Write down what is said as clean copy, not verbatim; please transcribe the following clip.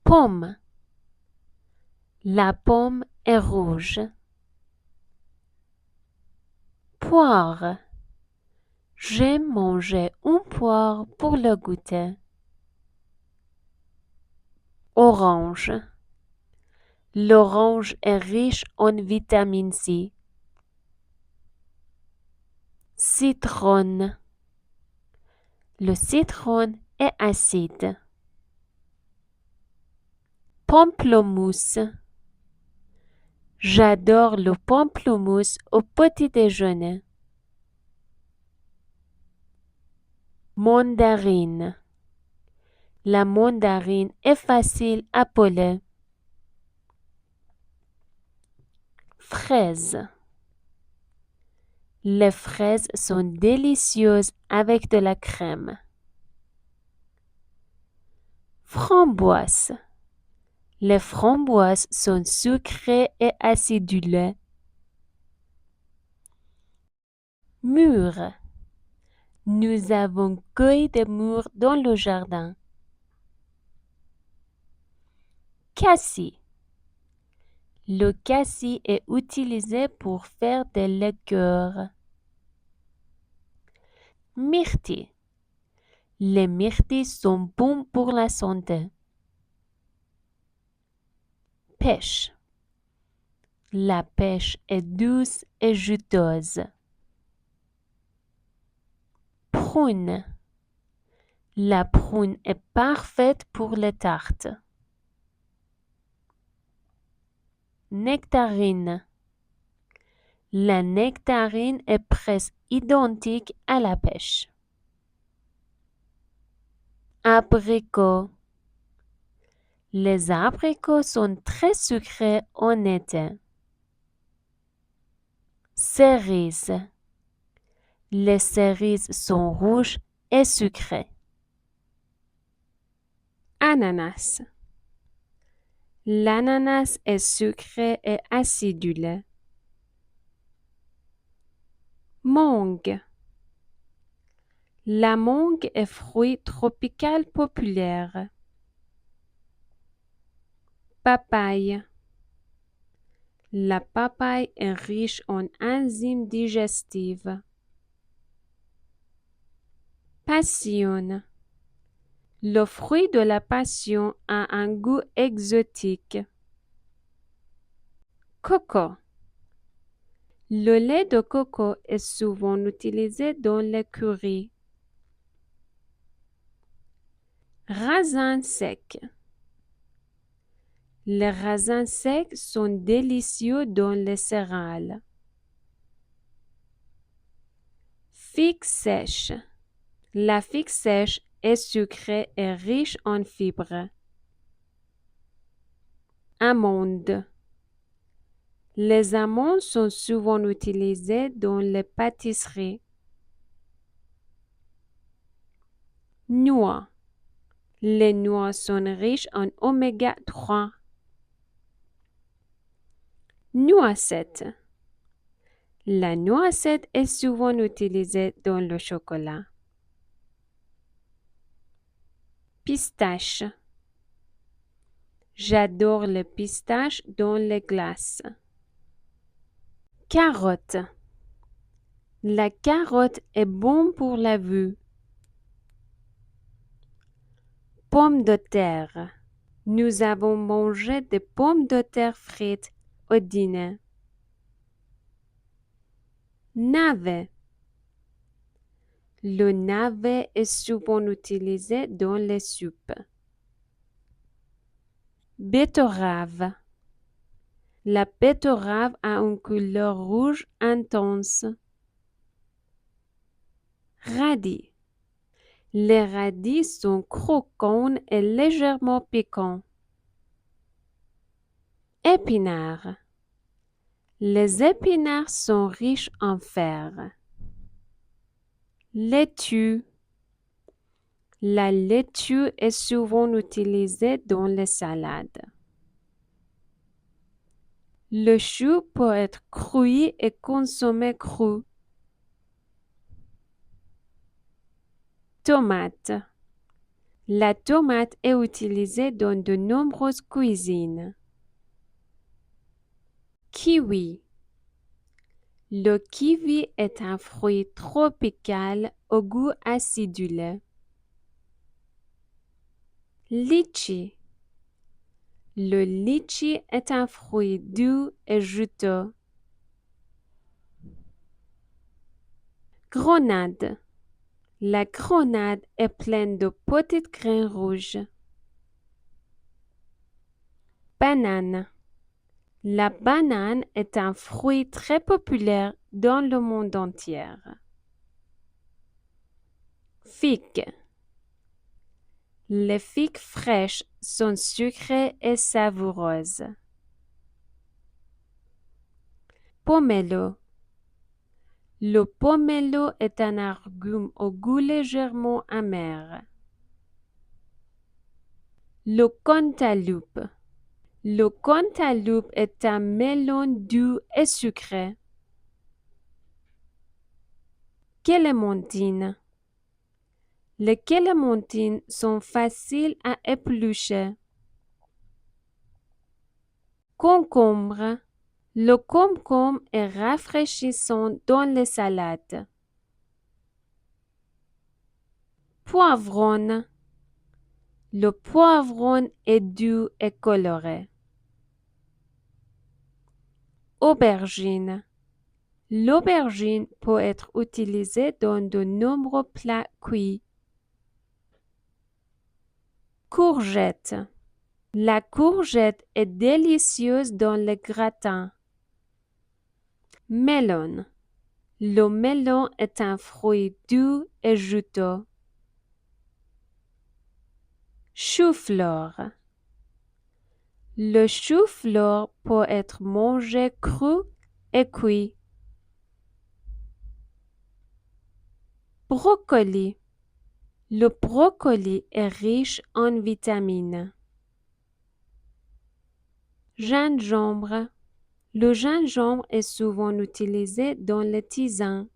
Pomme. La pomme est rouge. Poire. J'ai mangé une poire pour le goûter. Orange. L'orange est riche en vitamine C. Citron. Le citron est acide. Pamplemousse. J'adore le pamplemousse au petit déjeuner. Mandarine. La mandarine est facile à peler. Fraises. Les fraises sont délicieuses avec de la crème. Framboises. Les framboises sont sucrées et acidulées. Mûres. Nous avons cueilli des mûres dans le jardin. Cassis. Le cassis est utilisé pour faire des liqueurs. Myrtille. Les myrtilles sont bons pour la santé. Pêche. La pêche est douce et juteuse. Prune. La prune est parfaite pour les tartes. Nectarine. La nectarine est presque identique à la pêche. Abricots. Les abricots sont très sucrés en été. Cerises. Les cerises sont rouges et sucrées. Ananas. L'ananas est sucré et acidulé. Mangue. La mangue est fruit tropical populaire. Papaye. La papaye est riche en enzymes digestives. Passion. Le fruit de la passion a un goût exotique. Coco. Le lait de coco est souvent utilisé dans les currys. Raisins secs. Les raisins secs sont délicieux dans les céréales. Figue sèche. La figue sèche est sucrée et riche en fibres. Amandes. Les amandes sont souvent utilisées dans les pâtisseries. Noix. Les noix sont riches en oméga 3. Noisette. La noisette est souvent utilisée dans le chocolat. Pistache. J'adore les pistaches dans les glaces. Carotte. La carotte est bonne pour la vue. Pommes de terre. Nous avons mangé des pommes de terre frites au dîner. Navet. Le navet est souvent utilisé dans les soupes. Betterave. La betterave a une couleur rouge intense. Radis. Les radis sont croquants et légèrement piquants. Épinards. Les épinards sont riches en fer. Laitue. La laitue est souvent utilisée dans les salades. Le chou peut être cuit et consommé cru. Tomate. La tomate est utilisée dans de nombreuses cuisines. Kiwi. Le kiwi est un fruit tropical au goût acidulé. Litchi. Le litchi est un fruit doux et juteux. Grenade. La grenade est pleine de petites graines rouges. Banane. La banane est un fruit très populaire dans le monde entier. Figue. Les figues fraîches sont sucrées et savoureuses. Pomelo. Le pomelo est un agrume au goût légèrement amer. Le cantaloupe. Le cantaloupe est un melon doux et sucré. Clémentine. Les clémentines sont faciles à éplucher. Concombre. Le concombre est rafraîchissant dans les salades. Poivron. Le poivron est doux et coloré. Aubergine. L'aubergine peut être utilisée dans de nombreux plats cuits. Courgette. La courgette est délicieuse dans les gratins. Melon. Le melon est un fruit doux et juteux. Chou-fleur. Le chou-fleur peut être mangé cru et cuit. Brocoli. Le brocoli est riche en vitamines. Gingembre. Le gingembre est souvent utilisé dans les tisanes.